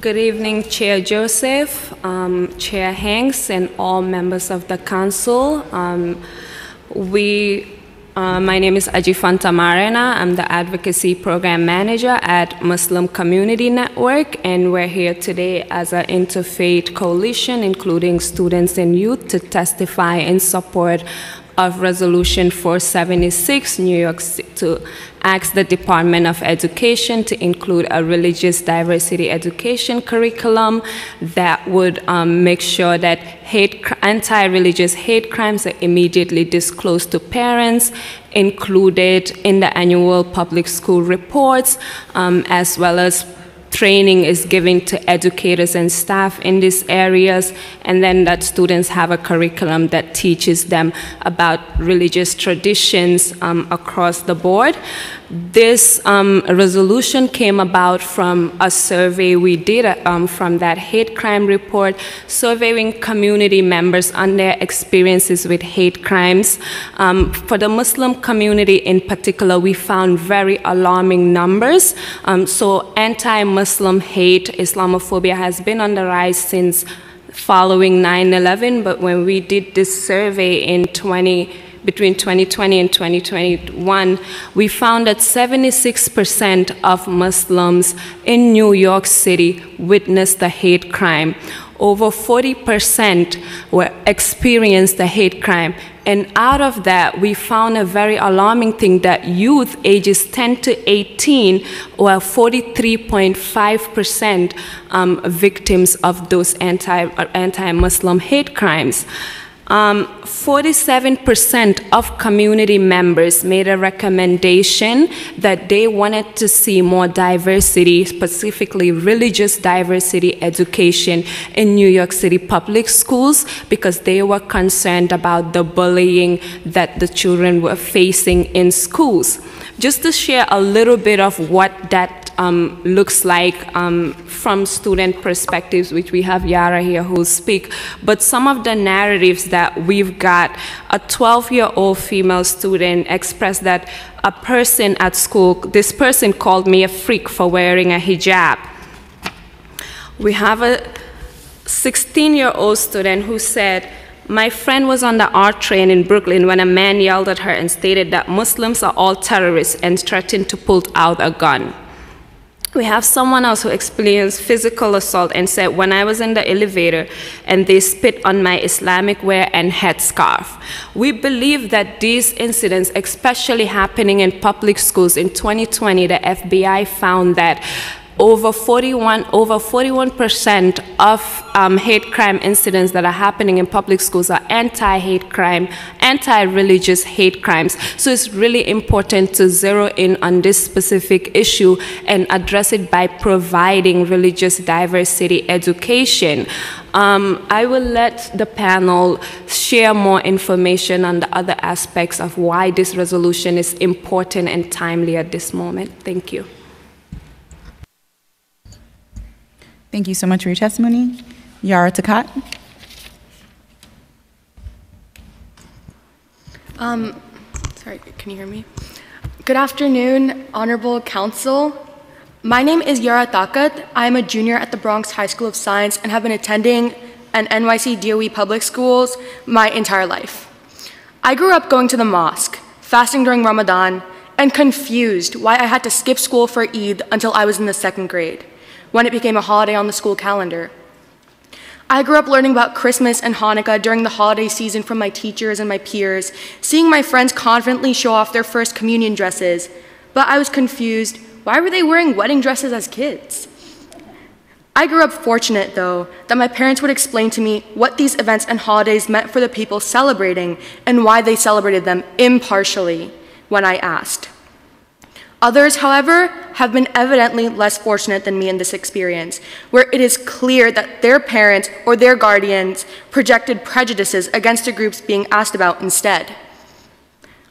Good evening, Chair Joseph, Chair Hanks, and all members of the council. My name is Ajifanta Marena. I'm the Advocacy Program Manager at Muslim Community Network, and we're here today as an interfaith coalition, including students and youth, to testify in support of Resolution 476, New York City, to ask the Department of Education to include a religious diversity education curriculum that would make sure that anti-religious hate crimes are immediately disclosed to parents, included in the annual public school reports, as well as training is given to educators and staff in these areas, and then that students have a curriculum that teaches them about religious traditions across the board. This resolution came about from a survey we did from that hate crime report, surveying community members on their experiences with hate crimes. For the Muslim community in particular, we found very alarming numbers. So anti-Muslim hate, Islamophobia has been on the rise since following 9/11, but when we did this survey between 2020 and 2021, we found that 76% of Muslims in New York City witnessed a hate crime. Over 40% experienced a hate crime. And out of that, we found a very alarming thing that youth ages 10 to 18 were 43.5% victims of those anti-Muslim hate crimes. 47% of community members made a recommendation that they wanted to see more diversity, specifically religious diversity education in New York City public schools, because they were concerned about the bullying that the children were facing in schools. Just to share a little bit of what that looks like from student perspectives, which we have Yara here who will speak, but some of the narratives that we've got, a 12-year-old female student expressed that a person at school, this person called me a freak for wearing a hijab. We have a 16-year-old student who said, my friend was on the art train in Brooklyn when a man yelled at her and stated that Muslims are all terrorists and threatened to pull out a gun. We have someone else who experienced physical assault and said, when I was in the elevator and they spit on my Islamic wear and headscarf. We believe that these incidents, especially happening in public schools in 2020, the FBI found that over 41% of hate crime incidents that are happening in public schools are anti-hate crime, anti-religious hate crimes. So it's really important to zero in on this specific issue and address it by providing religious diversity education. I will let the panel share more information on the other aspects of why this resolution is important and timely at this moment. Thank you. Thank you so much for your testimony. Yara Takat. Sorry, can you hear me? Good afternoon, Honorable Council. My name is Yara Takat. I am a junior at the Bronx High School of Science and have been attending an NYC DOE public schools my entire life. I grew up going to the mosque, fasting during Ramadan, and confused why I had to skip school for Eid until I was in the 2nd grade, when it became a holiday on the school calendar. I grew up learning about Christmas and Hanukkah during the holiday season from my teachers and my peers, seeing my friends confidently show off their first communion dresses, but I was confused, why were they wearing wedding dresses as kids? I grew up fortunate, though, that my parents would explain to me what these events and holidays meant for the people celebrating and why they celebrated them impartially when I asked. Others, however, have been evidently less fortunate than me in this experience, where it is clear that their parents or their guardians projected prejudices against the groups being asked about instead.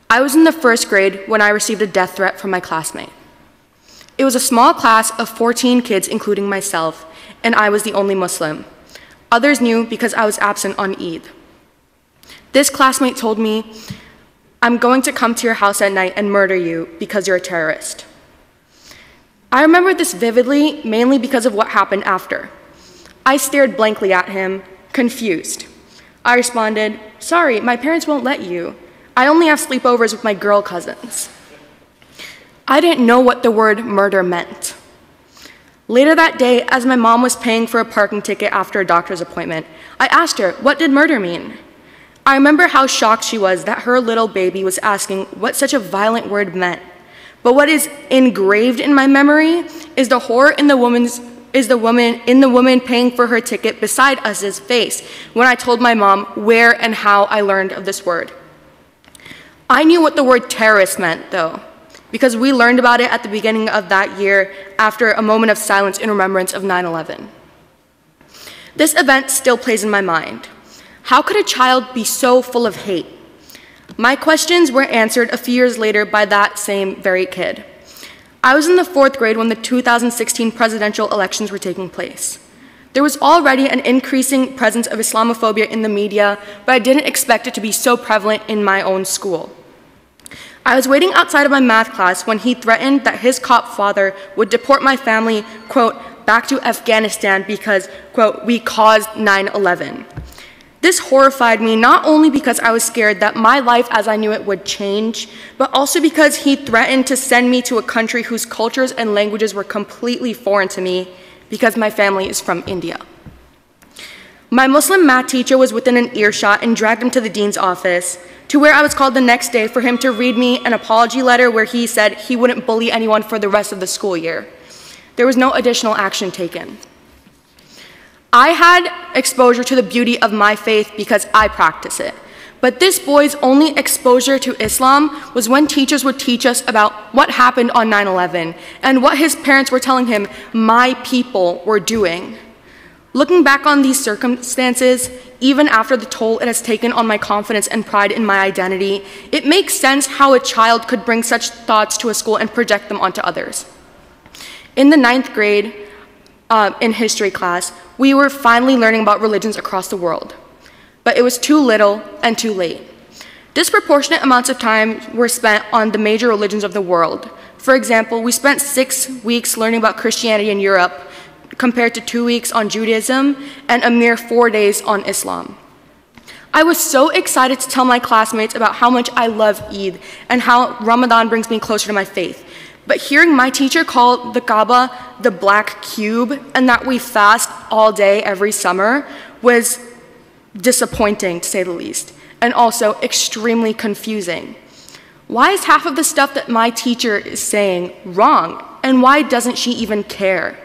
I was in the 1st grade when I received a death threat from my classmate. It was a small class of 14 kids, including myself, and I was the only Muslim. Others knew because I was absent on Eid. This classmate told me, I'm going to come to your house at night and murder you because you're a terrorist. I remember this vividly, mainly because of what happened after. I stared blankly at him, confused. I responded, "Sorry, my parents won't let you. I only have sleepovers with my girl cousins." I didn't know what the word murder meant. Later that day, as my mom was paying for a parking ticket after a doctor's appointment, I asked her, what did murder mean? I remember how shocked she was that her little baby was asking what such a violent word meant. But what is engraved in my memory is the horror in the woman paying for her ticket beside us's face when I told my mom where and how I learned of this word. I knew what the word terrorist meant, though, because we learned about it at the beginning of that year after a moment of silence in remembrance of 9/11. This event still plays in my mind. How could a child be so full of hate? My questions were answered a few years later by that same very kid. I was in the 4th grade when the 2016 presidential elections were taking place. There was already an increasing presence of Islamophobia in the media, but I didn't expect it to be so prevalent in my own school. I was waiting outside of my math class when he threatened that his cop father would deport my family, quote, back to Afghanistan because, quote, we caused 9/11. This horrified me not only because I was scared that my life as I knew it would change, but also because he threatened to send me to a country whose cultures and languages were completely foreign to me because my family is from India. My Muslim math teacher was within an earshot and dragged him to the dean's office, to where I was called the next day for him to read me an apology letter where he said he wouldn't bully anyone for the rest of the school year. There was no additional action taken. I had exposure to the beauty of my faith because I practice it. But this boy's only exposure to Islam was when teachers would teach us about what happened on 9/11 and what his parents were telling him my people were doing. Looking back on these circumstances, even after the toll it has taken on my confidence and pride in my identity, it makes sense how a child could bring such thoughts to a school and project them onto others. In the 9th grade, in history class, we were finally learning about religions across the world. But it was too little and too late. Disproportionate amounts of time were spent on the major religions of the world. For example, we spent 6 weeks learning about Christianity in Europe, compared to 2 weeks on Judaism and a mere 4 days on Islam. I was so excited to tell my classmates about how much I love Eid and how Ramadan brings me closer to my faith. But hearing my teacher call the Kaaba the black cube and that we fast all day every summer was disappointing, to say the least, and also extremely confusing. Why is half of the stuff that my teacher is saying wrong, and why doesn't she even care?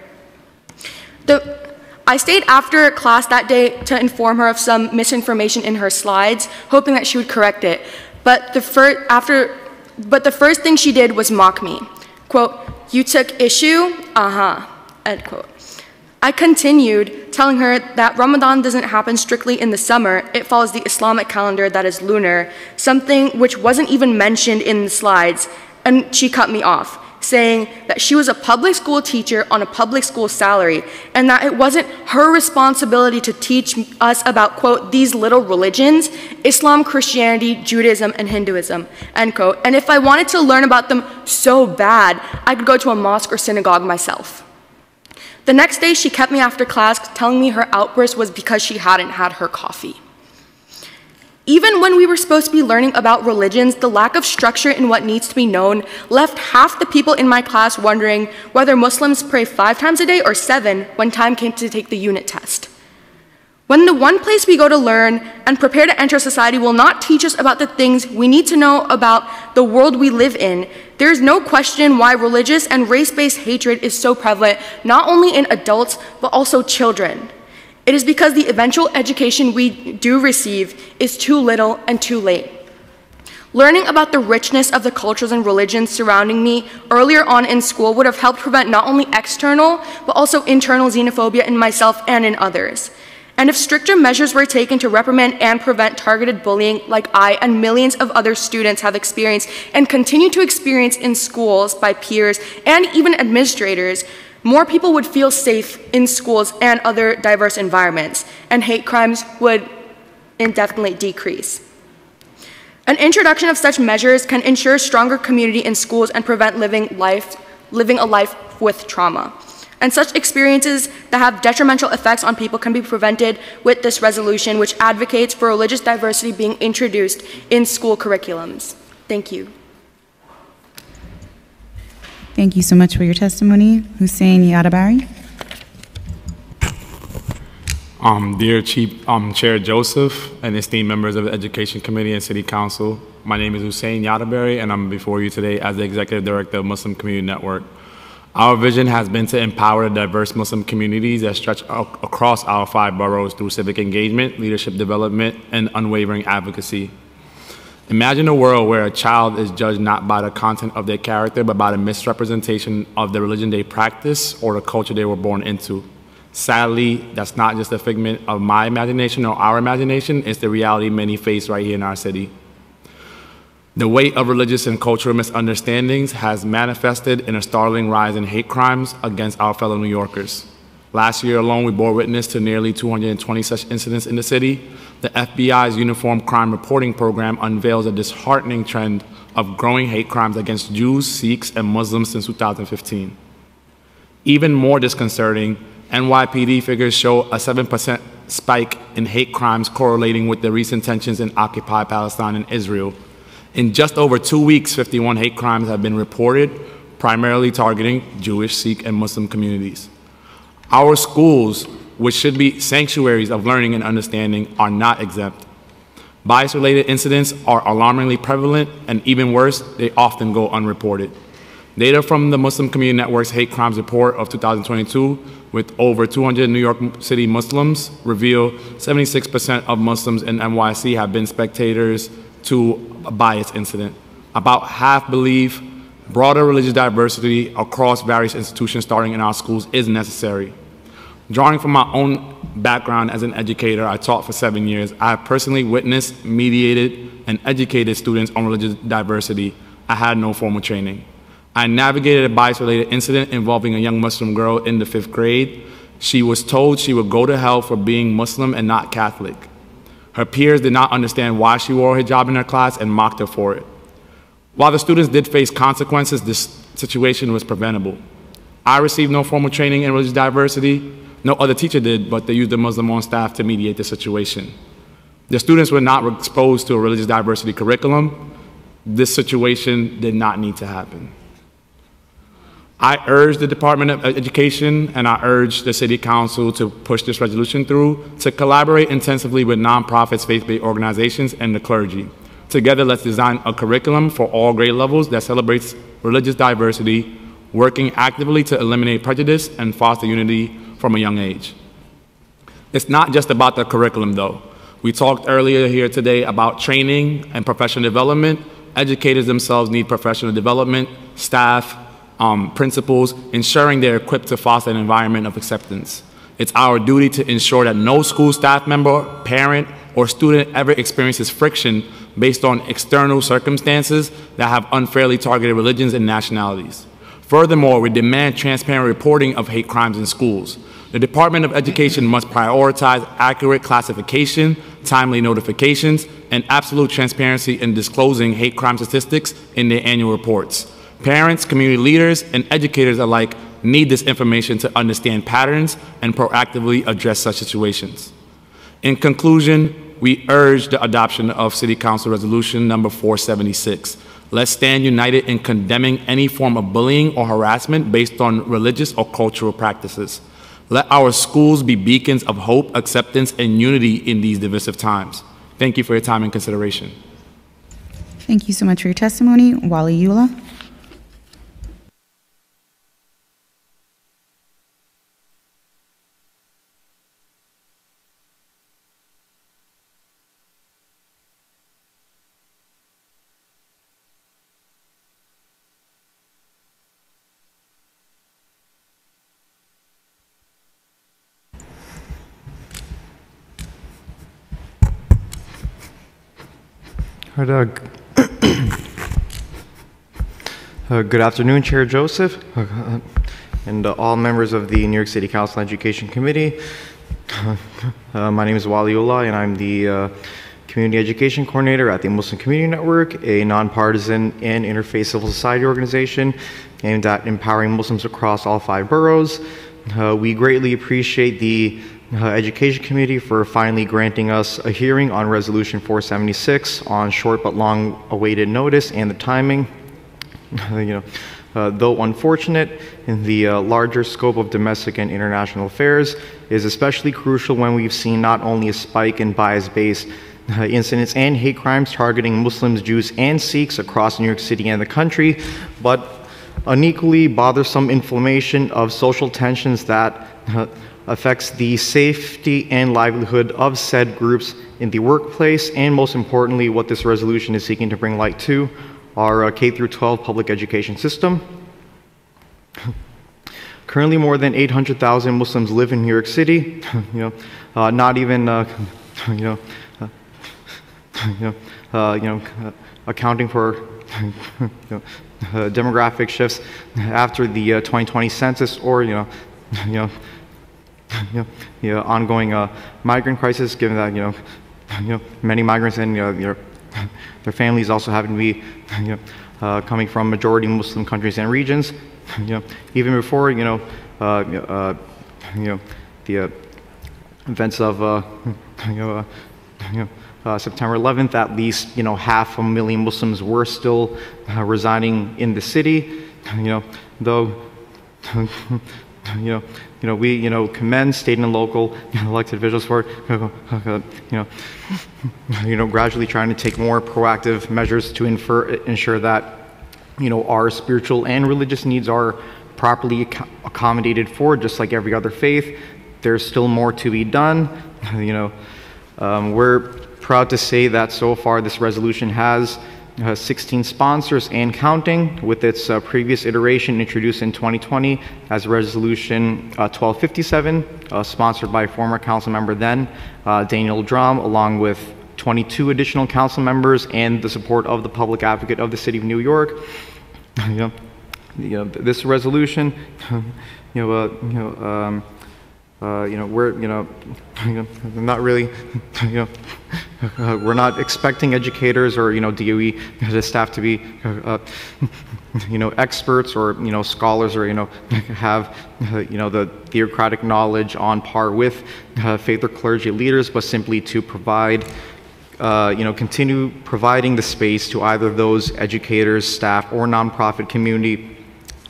I stayed after class that day to inform her of some misinformation in her slides, hoping that she would correct it. But the first thing she did was mock me. Quote, "You took issue? End quote. I continued, telling her that Ramadan doesn't happen strictly in the summer. It follows the Islamic calendar that is lunar, something which wasn't even mentioned in the slides, and she cut me off, saying that she was a public school teacher on a public school salary and that it wasn't her responsibility to teach us about, quote, these little religions, Islam, Christianity, Judaism, and Hinduism, end quote. And if I wanted to learn about them so bad, I could go to a mosque or synagogue myself. The next day, she kept me after class, telling me her outburst was because she hadn't had her coffee. Even when we were supposed to be learning about religions, the lack of structure in what needs to be known left half the people in my class wondering whether Muslims pray 5 times a day or 7 when time came to take the unit test. When the one place we go to learn and prepare to enter society will not teach us about the things we need to know about the world we live in, there is no question why religious and race-based hatred is so prevalent, not only in adults, but also children. It is because the eventual education we do receive is too little and too late. Learning about the richness of the cultures and religions surrounding me earlier on in school would have helped prevent not only external, but also internal xenophobia in myself and in others. And if stricter measures were taken to reprimand and prevent targeted bullying like I and millions of other students have experienced and continue to experience in schools by peers and even administrators, more people would feel safe in schools and other diverse environments, and hate crimes would indefinitely decrease. An introduction of such measures can ensure stronger community in schools and prevent living a life with trauma. And such experiences that have detrimental effects on people can be prevented with this resolution, which advocates for religious diversity being introduced in school curriculums. Thank you. Thank you so much for your testimony. Husein Yatabarry. Dear Chair Joseph and esteemed members of the Education Committee and City Council, my name is Husein Yatabarry, and I'm before you today as the Executive Director of Muslim Community Network. Our vision has been to empower the diverse Muslim communities that stretch across our 5 boroughs through civic engagement, leadership development, and unwavering advocacy. Imagine a world where a child is judged not by the content of their character, but by the misrepresentation of the religion they practice or the culture they were born into. Sadly, that's not just a figment of my imagination or our imagination, it's the reality many face right here in our city. The weight of religious and cultural misunderstandings has manifested in a startling rise in hate crimes against our fellow New Yorkers. Last year alone, we bore witness to nearly 220 such incidents in the city. The FBI's Uniform Crime Reporting Program unveils a disheartening trend of growing hate crimes against Jews, Sikhs, and Muslims since 2015. Even more disconcerting, NYPD figures show a 7% spike in hate crimes correlating with the recent tensions in occupied Palestine and Israel. In just over 2 weeks, 51 hate crimes have been reported, primarily targeting Jewish, Sikh, and Muslim communities. Our schools, which should be sanctuaries of learning and understanding, are not exempt. Bias-related incidents are alarmingly prevalent, and even worse, they often go unreported. Data from the Muslim Community Network's Hate Crimes Report of 2022, with over 200 New York City Muslims, reveal 76% of Muslims in NYC have been spectators to a bias incident. About half believe broader religious diversity across various institutions starting in our schools is necessary. Drawing from my own background as an educator, I taught for 7 years. I have personally witnessed, mediated, and educated students on religious diversity. I had no formal training. I navigated a bias-related incident involving a young Muslim girl in the 5th grade. She was told she would go to hell for being Muslim and not Catholic. Her peers did not understand why she wore a hijab in her class and mocked her for it. While the students did face consequences, this situation was preventable. I received no formal training in religious diversity. No other teacher did, but they used a Muslim on staff to mediate the situation. The students were not exposed to a religious diversity curriculum. This situation did not need to happen. I urge the Department of Education and I urge the City Council to push this resolution through, to collaborate intensively with nonprofits, faith-based organizations, and the clergy. Together, let's design a curriculum for all grade levels that celebrates religious diversity, working actively to eliminate prejudice and foster unity from a young age. It's not just about the curriculum, though. We talked earlier here today about training and professional development. Educators themselves need professional development, staff, principals, ensuring they're equipped to foster an environment of acceptance. It's our duty to ensure that no school staff member, parent, or student ever experiences friction based on external circumstances that have unfairly targeted religions and nationalities. Furthermore, we demand transparent reporting of hate crimes in schools. The Department of Education must prioritize accurate classification, timely notifications, and absolute transparency in disclosing hate crime statistics in their annual reports. Parents, community leaders, and educators alike need this information to understand patterns and proactively address such situations. In conclusion, we urge the adoption of City Council Resolution number 476. Let's stand united in condemning any form of bullying or harassment based on religious or cultural practices. Let our schools be beacons of hope, acceptance, and unity in these divisive times. Thank you for your time and consideration. Thank you so much for your testimony. Waliullah. Good afternoon, Chair Joseph, and all members of the New York City Council Education Committee. My name is Waliullah, and I'm the Community Education Coordinator at the Muslim Community Network, a nonpartisan and interfaith civil society organization aimed at empowering Muslims across all 5 boroughs. We greatly appreciate the Education Committee for finally granting us a hearing on Resolution 476 on short but long-awaited notice and the timing. Though unfortunate in the larger scope of domestic and international affairs, is especially crucial when we've seen not only a spike in bias-based incidents and hate crimes targeting Muslims, Jews, and Sikhs across New York City and the country, but an equally bothersome inflammation of social tensions that affects the safety and livelihood of said groups in the workplace, and most importantly, what this resolution is seeking to bring light to, our K-12 public education system. Currently, more than 800,000 Muslims live in New York City. Not even accounting for demographic shifts after the 2020 census, or ongoing migrant crisis, given that many migrants and their families also happen to be coming from majority Muslim countries and regions. Even before the events of September 11th, at least 500,000 Muslims were still residing in the city. Though we commend state and local elected officials for gradually trying to take more proactive measures to ensure that our spiritual and religious needs are properly accommodated for, just like every other faith. There's still more to be done. We're proud to say that so far this resolution has 16 sponsors and counting, with its previous iteration introduced in 2020 as Resolution 1257, sponsored by former council member then, Daniel Drum, along with 22 additional council members and the support of the public advocate of the city of New York. This resolution, we're not really, we're not expecting educators or DOE staff to be experts or scholars or have the theocratic knowledge on par with faith or clergy leaders, but simply to provide continue providing the space to either those educators, staff, or nonprofit community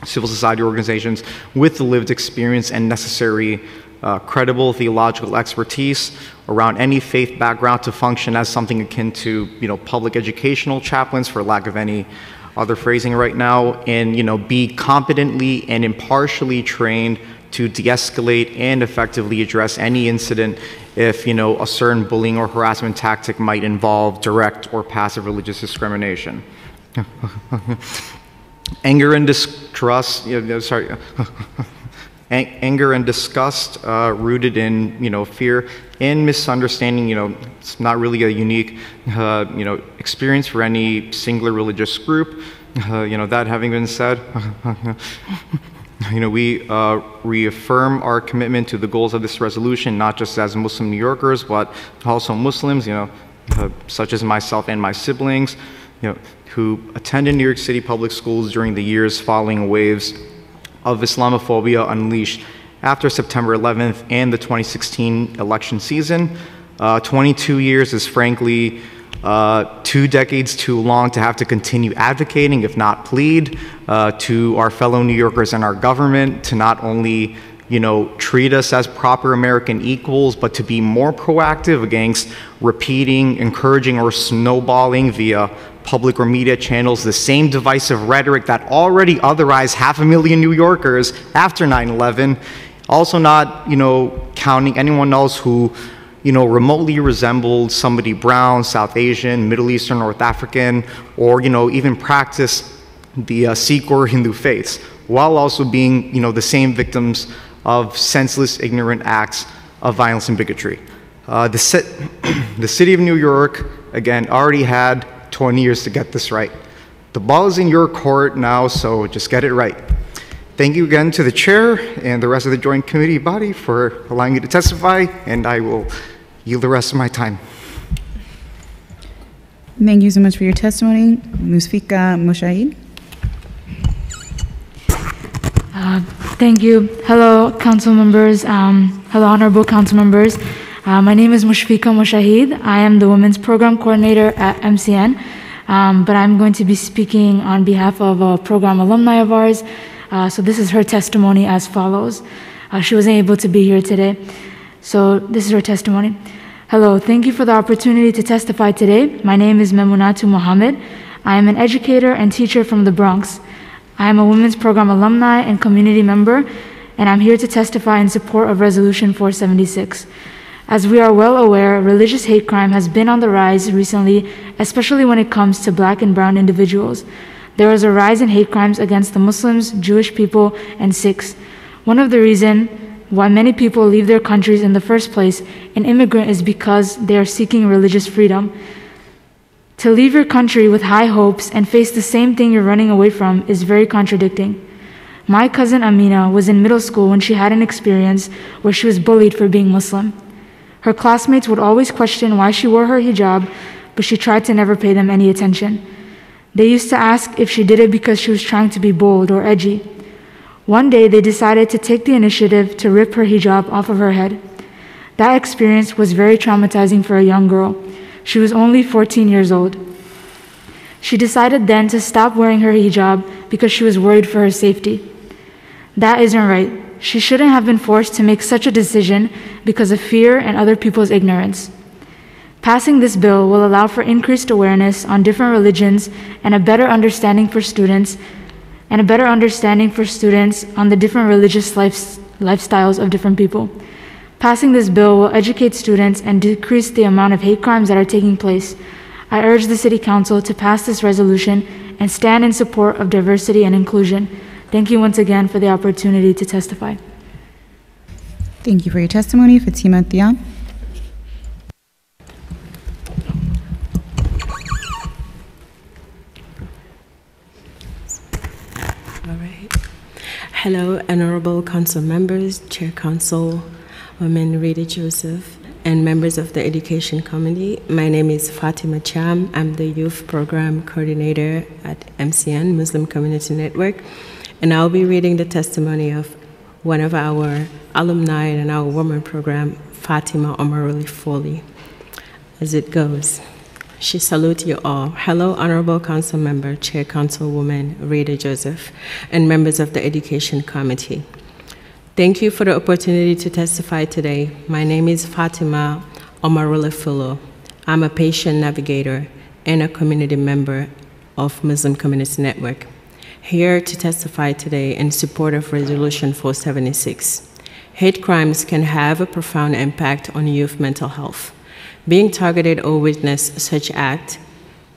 civil society organizations with the lived experience and necessary credible theological expertise around any faith background to function as something akin to public educational chaplains, for lack of any other phrasing right now, and be competently and impartially trained to de-escalate and effectively address any incident if a certain bullying or harassment tactic might involve direct or passive religious discrimination. Anger and distrust, anger and disgust rooted in fear and misunderstanding, it's not really a unique experience for any singular religious group. That having been said, we reaffirm our commitment to the goals of this resolution, not just as Muslim New Yorkers, but also Muslims, such as myself and my siblings, who attended New York City public schools during the years following waves of Islamophobia unleashed after September 11th and the 2016 election season. 22 years is frankly 2 decades too long to have to continue advocating, if not plead, to our fellow New Yorkers and our government to not only treat us as proper American equals, but to be more proactive against repeating, encouraging, or snowballing via public or media channels the same divisive rhetoric that already otherized 500,000 New Yorkers after 9/11. Also not, counting anyone else who, remotely resembled somebody brown, South Asian, Middle Eastern, North African, or, even practiced the Sikh or Hindu faiths, while also being, the same victims of senseless, ignorant acts of violence and bigotry. The city of New York, again, already had 20 years to get this right. The ball is in your court now, so just get it right. Thank you again to the chair and the rest of the joint committee body for allowing me to testify, and I will yield the rest of my time. Thank you so much for your testimony. Mushika Muhammad. Thank you. Hello, council members. Hello, honorable council members. My name is Mushika Muhammad. I am the Women's Program Coordinator at MCN, but I'm going to be speaking on behalf of a program alumni of ours. So this is her testimony as follows. She wasn't able to be here today, so this is her testimony. Hello, thank you for the opportunity to testify today. My name is Memunatu Muhammad. I am an educator and teacher from the Bronx. I am a Women's Program alumni and community member, and I'm here to testify in support of Resolution 476. As we are well aware, religious hate crime has been on the rise recently, especially when it comes to Black and brown individuals. There is a rise in hate crimes against the Muslims, Jewish people, and Sikhs. One of the reasons why many people leave their countries in the first place, an immigrant, is because they are seeking religious freedom. To leave your country with high hopes and face the same thing you're running away from is very contradicting. My cousin Amina was in middle school when she had an experience where she was bullied for being Muslim. Her classmates would always question why she wore her hijab, but she tried to never pay them any attention. They used to ask if she did it because she was trying to be bold or edgy. One day, they decided to take the initiative to rip her hijab off of her head. That experience was very traumatizing for a young girl. She was only 14 years old. She decided then to stop wearing her hijab because she was worried for her safety. That isn't right. She shouldn't have been forced to make such a decision because of fear and other people's ignorance. Passing this bill will allow for increased awareness on different religions and a better understanding for students on the different religious lifestyles of different people. Passing this bill will educate students and decrease the amount of hate crimes that are taking place. I urge the City Council to pass this resolution and stand in support of diversity and inclusion. Thank you once again for the opportunity to testify. Thank you for your testimony. Fatima Thiam. All right. Hello, honorable council members, Chair Council, Woman Rita Joseph, and members of the Education Committee. My name is Fatima Cham. I'm the Youth Program Coordinator at MCN, Muslim Community Network, and I'll be reading the testimony of one of our alumni in our women program, Fatima Omar Foley. As it goes, she salutes you all. Hello, Honorable Council Member, Chair Councilwoman Rita Joseph, and members of the Education Committee. Thank you for the opportunity to testify today. My name is Fatima Omar Foley. I'm a patient navigator and a community member of Muslim Community Network, here to testify today in support of Resolution 476. Hate crimes can have a profound impact on youth mental health. Being targeted or witness such act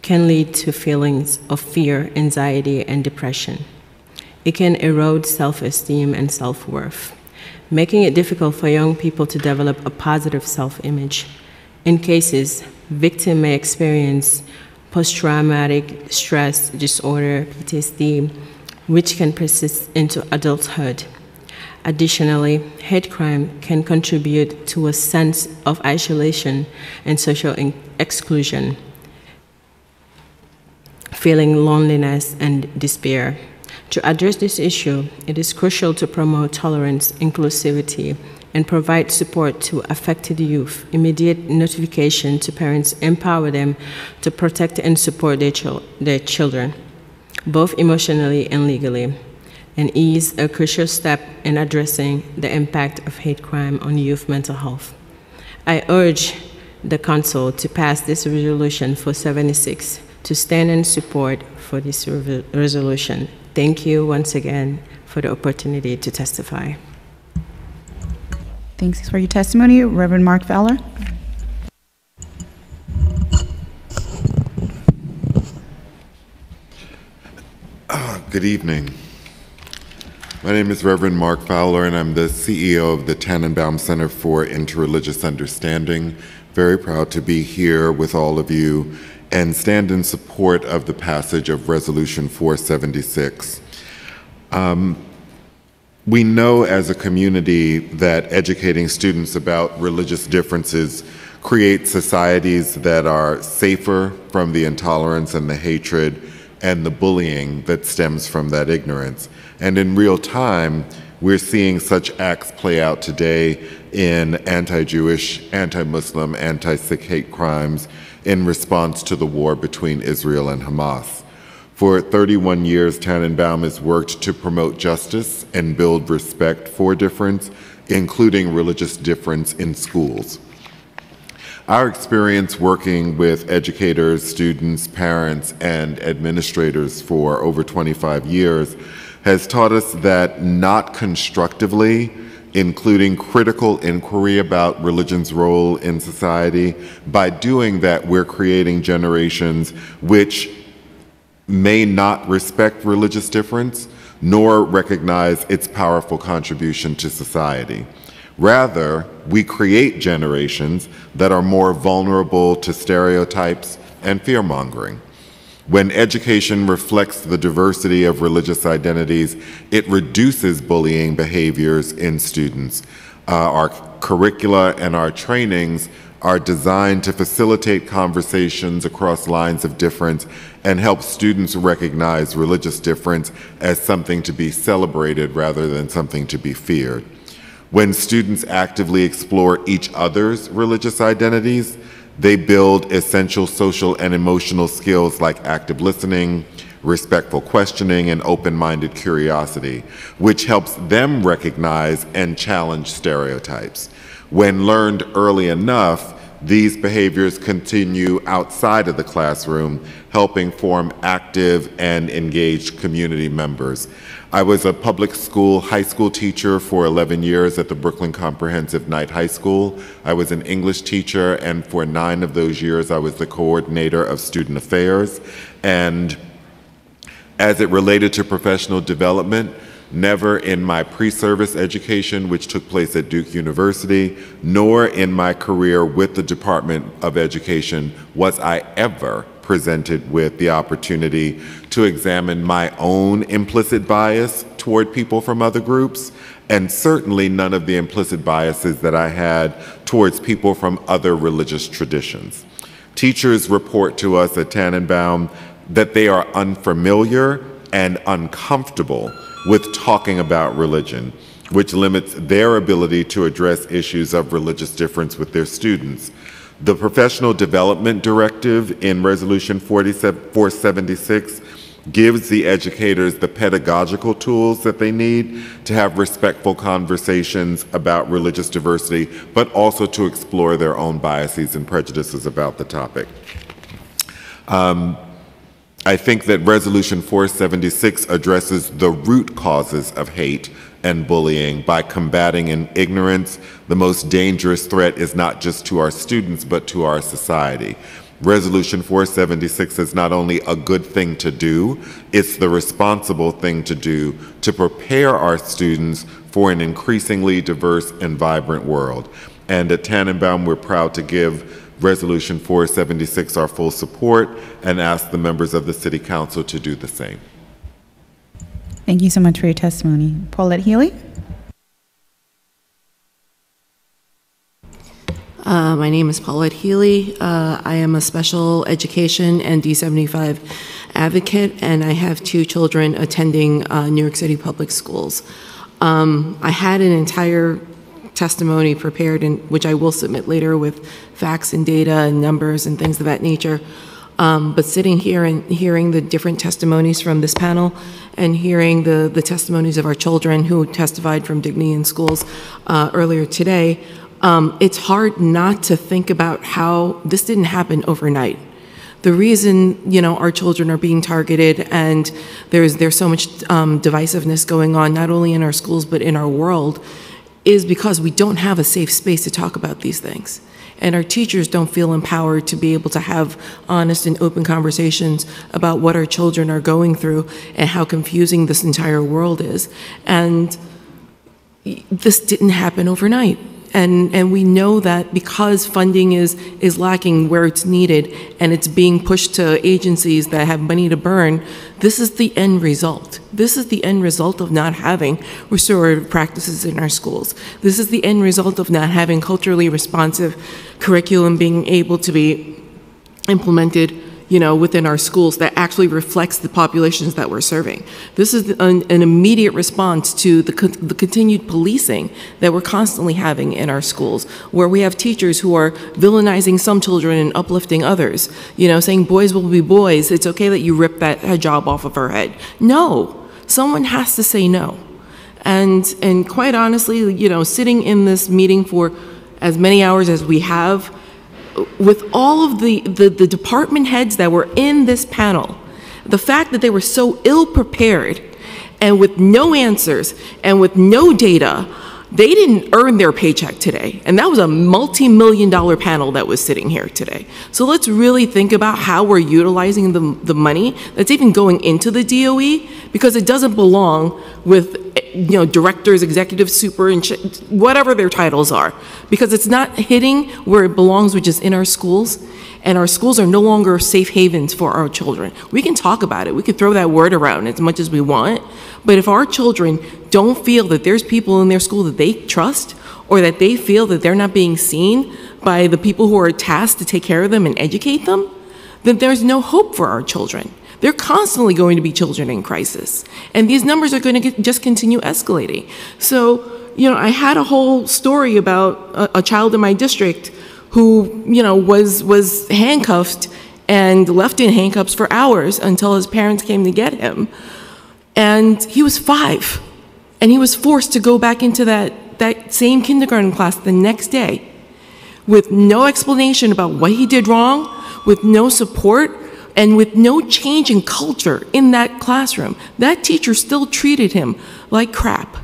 can lead to feelings of fear, anxiety, and depression. It can erode self-esteem and self-worth, making it difficult for young people to develop a positive self-image. In cases, victims may experience post-traumatic stress disorder, PTSD, which can persist into adulthood. Additionally, hate crime can contribute to a sense of isolation and social exclusion, feeling loneliness and despair. To address this issue, it is crucial to promote tolerance, inclusivity, and provide support to affected youth. Immediate notification to parents empower them to protect and support their children, both emotionally and legally, and is a crucial step in addressing the impact of hate crime on youth mental health. I urge the Council to pass this Resolution 476 to stand in support for this resolution. Thank you once again for the opportunity to testify. Thanks for your testimony. Reverend Mark Fowler. Good evening. My name is Reverend Mark Fowler, and I'm the CEO of the Tannenbaum Center for Interreligious Understanding. Very proud to be here with all of you and stand in support of the passage of Resolution 476. We know as a community that educating students about religious differences create societies that are safer from the intolerance and the hatred and the bullying that stems from that ignorance. And in real time, we're seeing such acts play out today in anti-Jewish, anti-Muslim, anti-Sikh hate crimes in response to the war between Israel and Hamas. For 31 years, Tannenbaum has worked to promote justice and build respect for difference, including religious difference in schools. Our experience working with educators, students, parents, and administrators for over 25 years has taught us that not constructively, including critical inquiry about religion's role in society, by doing that, we're creating generations which may not respect religious difference, nor recognize its powerful contribution to society. Rather, we create generations that are more vulnerable to stereotypes and fear-mongering. When education reflects the diversity of religious identities, it reduces bullying behaviors in students. Our curricula and our trainings are designed to facilitate conversations across lines of difference and help students recognize religious difference as something to be celebrated rather than something to be feared. When students actively explore each other's religious identities, they build essential social and emotional skills like active listening, respectful questioning, and open-minded curiosity, which helps them recognize and challenge stereotypes. When learned early enough, these behaviors continue outside of the classroom, helping form active and engaged community members. I was a public school high school teacher for 11 years at the Brooklyn Comprehensive Night High School. I was an English teacher, and for 9 of those years, I was the coordinator of student affairs. And as it related to professional development, never in my pre-service education, which took place at Duke University, nor in my career with the Department of Education was I ever presented with the opportunity to examine my own implicit bias toward people from other groups, and certainly none of the implicit biases that I had towards people from other religious traditions. Teachers report to us at Tannenbaum that they are unfamiliar and uncomfortable with talking about religion, which limits their ability to address issues of religious difference with their students. The Professional Development Directive in Resolution 476 gives the educators the pedagogical tools that they need to have respectful conversations about religious diversity, but also to explore their own biases and prejudices about the topic. I think that Resolution 476 addresses the root causes of hate and bullying by combating in ignorance. The most dangerous threat is not just to our students, but to our society. Resolution 476 is not only a good thing to do, it's the responsible thing to do to prepare our students for an increasingly diverse and vibrant world. And at Tannenbaum, we're proud to give Resolution 476 our full support and ask the members of the City Council to do the same. Thank you so much for your testimony. Paulette Healy? My name is Paulette Healy. I am a special education and D75 advocate, and I have 2 children attending New York City public schools. I had an entire testimony prepared, which I will submit later with facts and data and numbers and things of that nature. But sitting here and hearing the different testimonies from this panel and hearing the testimonies of our children who testified from Dignity in Schools earlier today, it's hard not to think about how this didn't happen overnight. The reason, our children are being targeted and there's so much divisiveness going on, not only in our schools but in our world, is because we don't have a safe space to talk about these things. And our teachers don't feel empowered to be able to have honest and open conversations about what our children are going through and how confusing this entire world is. And this didn't happen overnight. And we know that because funding is lacking where it's needed and it's being pushed to agencies that have money to burn, this is the end result. This is the end result of not having restorative practices in our schools. This is the end result of not having culturally responsive curriculum being able to be implemented, you know, within our schools that actually reflects the populations that we're serving. This is an immediate response to the continued policing that we're constantly having in our schools, where we have teachers who are villainizing some children and uplifting others, you know, saying boys will be boys, it's okay that you rip that hijab off of her head. No, someone has to say no. And quite honestly, you know, sitting in this meeting for as many hours as we have, with all of the department heads that were in this panel, the fact that they were so ill-prepared and with no answers and with no data, they didn't earn their paycheck today. And that was a multi-million-dollar panel that was sitting here today. So let's really think about how we're utilizing the money that's even going into the DOE, because it doesn't belong with, you know, directors, executive super, and whatever their titles are, because it's not hitting where it belongs, which is in our schools. And our schools are no longer safe havens for our children. We can talk about it. We can throw that word around as much as we want. But if our children don't feel that there's people in their school that they trust, or that they feel that they're not being seen by the people who are tasked to take care of them and educate them, then there's no hope for our children. They're constantly going to be children in crisis. And these numbers are going to just continue escalating. So, you know, I had a whole story about a child in my district who, you know, was handcuffed and left in handcuffs for hours until his parents came to get him. And he was 5, and he was forced to go back into that same kindergarten class the next day with no explanation about what he did wrong, with no support, and with no change in culture in that classroom. That teacher still treated him like crap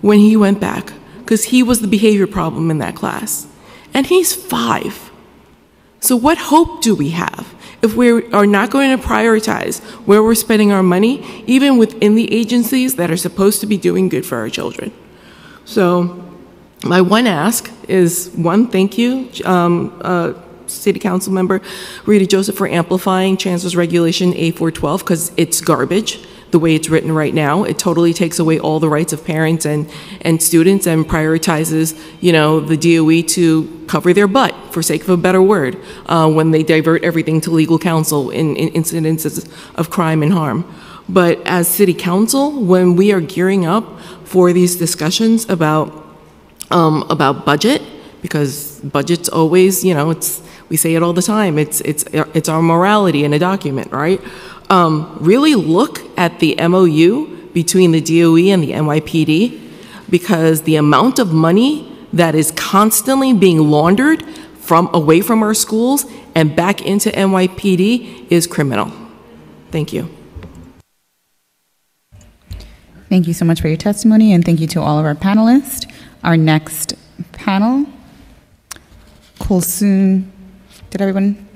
when he went back, because he was the behavior problem in that class. And he's 5. So what hope do we have if we are not going to prioritize where we're spending our money, even within the agencies that are supposed to be doing good for our children? So my one ask is, one, thank you, City Council Member Rita Joseph, for amplifying Chancellor's Regulation A412, because it's garbage the way it's written right now. It totally takes away all the rights of parents and students, and prioritizes, you know, the DOE to cover their butt, for sake of a better word, when they divert everything to legal counsel in incidences of crime and harm. But as City Council, when we are gearing up for these discussions about budget, because budget's always, you know, we say it all the time, it's our morality in a document, right? Really look at the MOU between the DOE and the NYPD, because the amount of money that is constantly being laundered away from our schools and back into NYPD is criminal. Thank you. Thank you so much for your testimony, and thank you to all of our panelists. Our next panel, Kulsoon. Did everyone?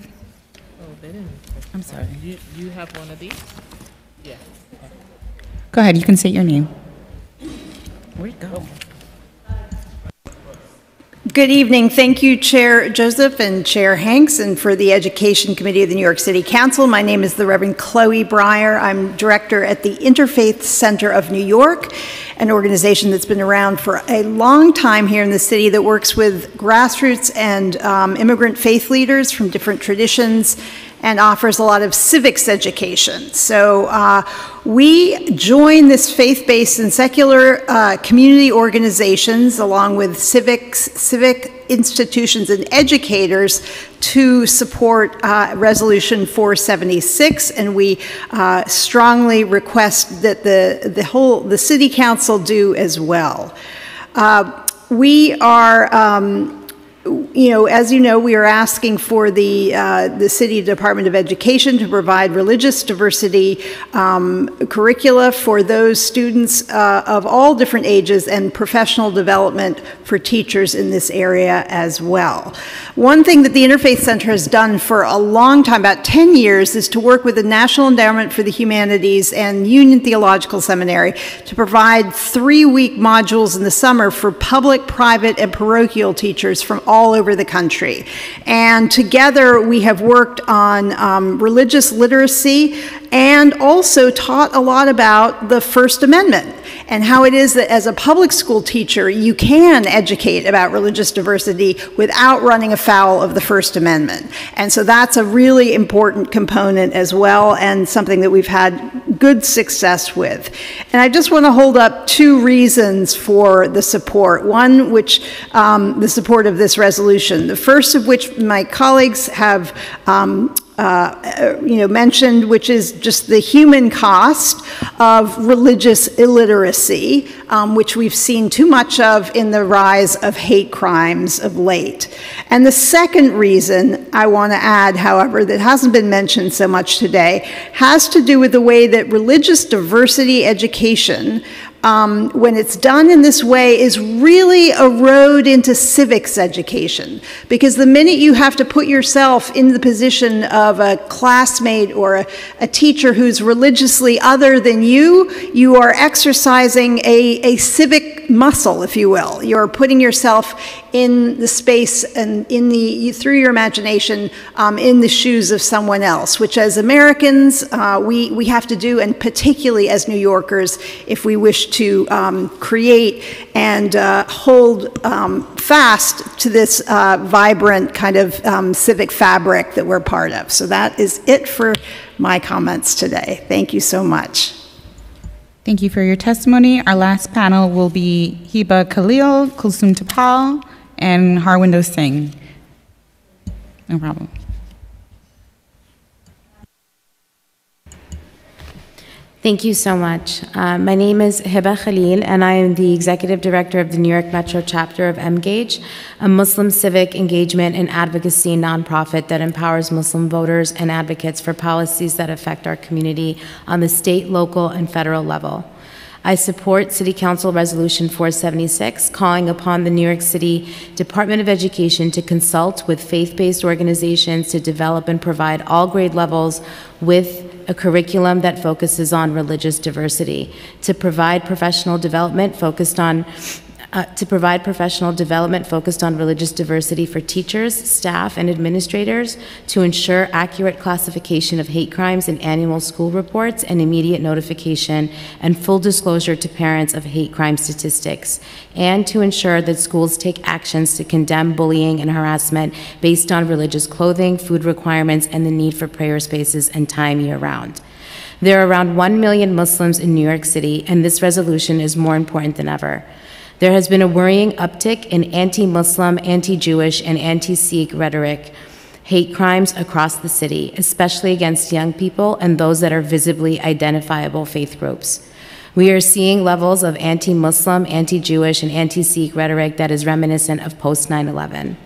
Oh, they didn't. I'm sorry. You have one of these? Yeah. Okay. Go ahead, you can state your name. Where'd it go? Good evening. Thank you, Chair Joseph and Chair Hanks, and for the Education Committee of the New York City Council. My name is the Reverend Chloe Breyer. I'm director at the Interfaith Center of New York, an organization that's been around for a long time here in the city that works with grassroots and immigrant faith leaders from different traditions, and offers a lot of civics education. So we join this faith-based and secular community organizations, along with civic institutions and educators, to support Resolution 476, and we strongly request that the City Council do as well. We are As you know, we are asking for the City Department of Education to provide religious diversity curricula for those students of all different ages and professional development for teachers in this area as well. One thing that the Interfaith Center has done for a long time, about 10 years, is to work with the National Endowment for the Humanities and Union Theological Seminary to provide 3-week modules in the summer for public, private, and parochial teachers from all over the country. And together we have worked on religious literacy and also taught a lot about the First Amendment and how it is that as a public school teacher, you can educate about religious diversity without running afoul of the First Amendment. And so that's a really important component as well, and something that we've had good success with. And I just want to hold up 2 reasons for the support. One, which the support of this resolution. The first of which my colleagues have mentioned, which is just the human cost of religious illiteracy, which we've seen too much of in the rise of hate crimes of late. And the second reason I want to add, however, that hasn't been mentioned so much today, has to do with the way that religious diversity education, when it's done in this way, is really a road into civics education. Because the minute you have to put yourself in the position of a classmate or a teacher who's religiously other than you, you are exercising a civic muscle, if you will. You're putting yourself in the space and through your imagination in the shoes of someone else, which as Americans we have to do, and particularly as New Yorkers, if we wish to create and hold fast to this vibrant kind of civic fabric that we're part of. So that is it for my comments today. Thank you so much. Thank you for your testimony. Our last panel will be Hiba Khalil, Kulsum Tapal, and Harwinder Singh. No problem. Thank you so much. My name is Hiba Khalil, and I am the Executive Director of the New York Metro chapter of MGAGE, a Muslim civic engagement and advocacy nonprofit that empowers Muslim voters and advocates for policies that affect our community on the state, local, and federal level. I support City Council Resolution 476, calling upon the New York City Department of Education to consult with faith-based organizations to develop and provide all grade levels with a curriculum that focuses on religious diversity, to provide professional development focused on religious diversity for teachers, staff, and administrators, to ensure accurate classification of hate crimes in annual school reports and immediate notification and full disclosure to parents of hate crime statistics, and to ensure that schools take actions to condemn bullying and harassment based on religious clothing, food requirements, and the need for prayer spaces and time year-round. There are around 1 million Muslims in New York City, and this resolution is more important than ever. There has been a worrying uptick in anti-Muslim, anti-Jewish, and anti-Sikh rhetoric, hate crimes across the city, especially against young people and those that are visibly identifiable faith groups. We are seeing levels of anti-Muslim, anti-Jewish, and anti-Sikh rhetoric that is reminiscent of post-9/11.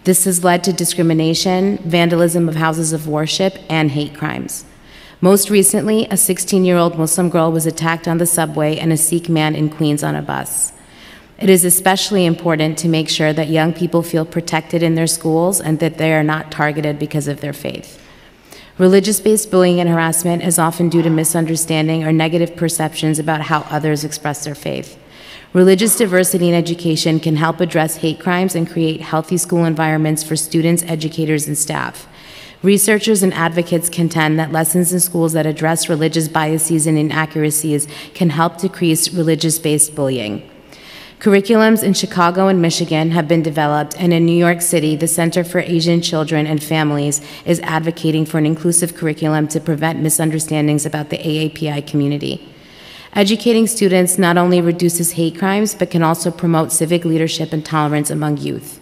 This has led to discrimination, vandalism of houses of worship, and hate crimes. Most recently, a 16-year-old Muslim girl was attacked on the subway and a Sikh man in Queens on a bus. It is especially important to make sure that young people feel protected in their schools and that they are not targeted because of their faith. Religious-based bullying and harassment is often due to misunderstanding or negative perceptions about how others express their faith. Religious diversity in education can help address hate crimes and create healthy school environments for students, educators, and staff. Researchers and advocates contend that lessons in schools that address religious biases and inaccuracies can help decrease religious-based bullying. Curriculums in Chicago and Michigan have been developed, and in New York City, the Center for Asian Children and Families is advocating for an inclusive curriculum to prevent misunderstandings about the AAPI community. Educating students not only reduces hate crimes, but can also promote civic leadership and tolerance among youth.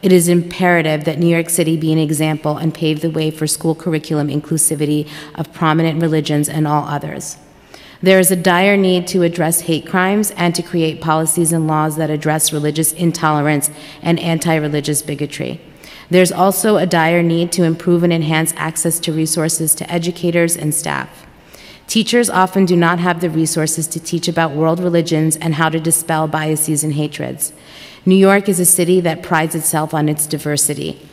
It is imperative that New York City be an example and pave the way for school curriculum inclusivity of prominent religions and all others. There is a dire need to address hate crimes and to create policies and laws that address religious intolerance and anti-religious bigotry. There's also a dire need to improve and enhance access to resources to educators and staff. Teachers often do not have the resources to teach about world religions and how to dispel biases and hatreds. New York is a city that prides itself on its diversity.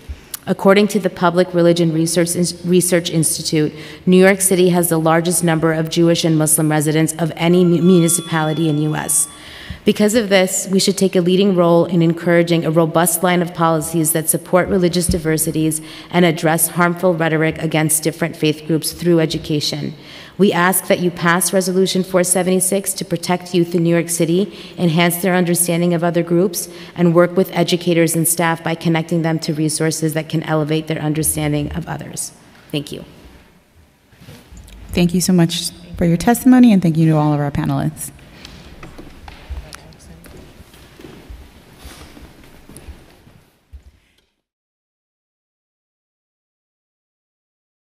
According to the Public Religion Research Institute, New York City has the largest number of Jewish and Muslim residents of any municipality in the U.S. Because of this, we should take a leading role in encouraging a robust line of policies that support religious diversities and address harmful rhetoric against different faith groups through education. We ask that you pass Resolution 476 to protect youth in New York City, enhance their understanding of other groups, and work with educators and staff by connecting them to resources that can elevate their understanding of others. Thank you. Thank you so much for your testimony, and thank you to all of our panelists.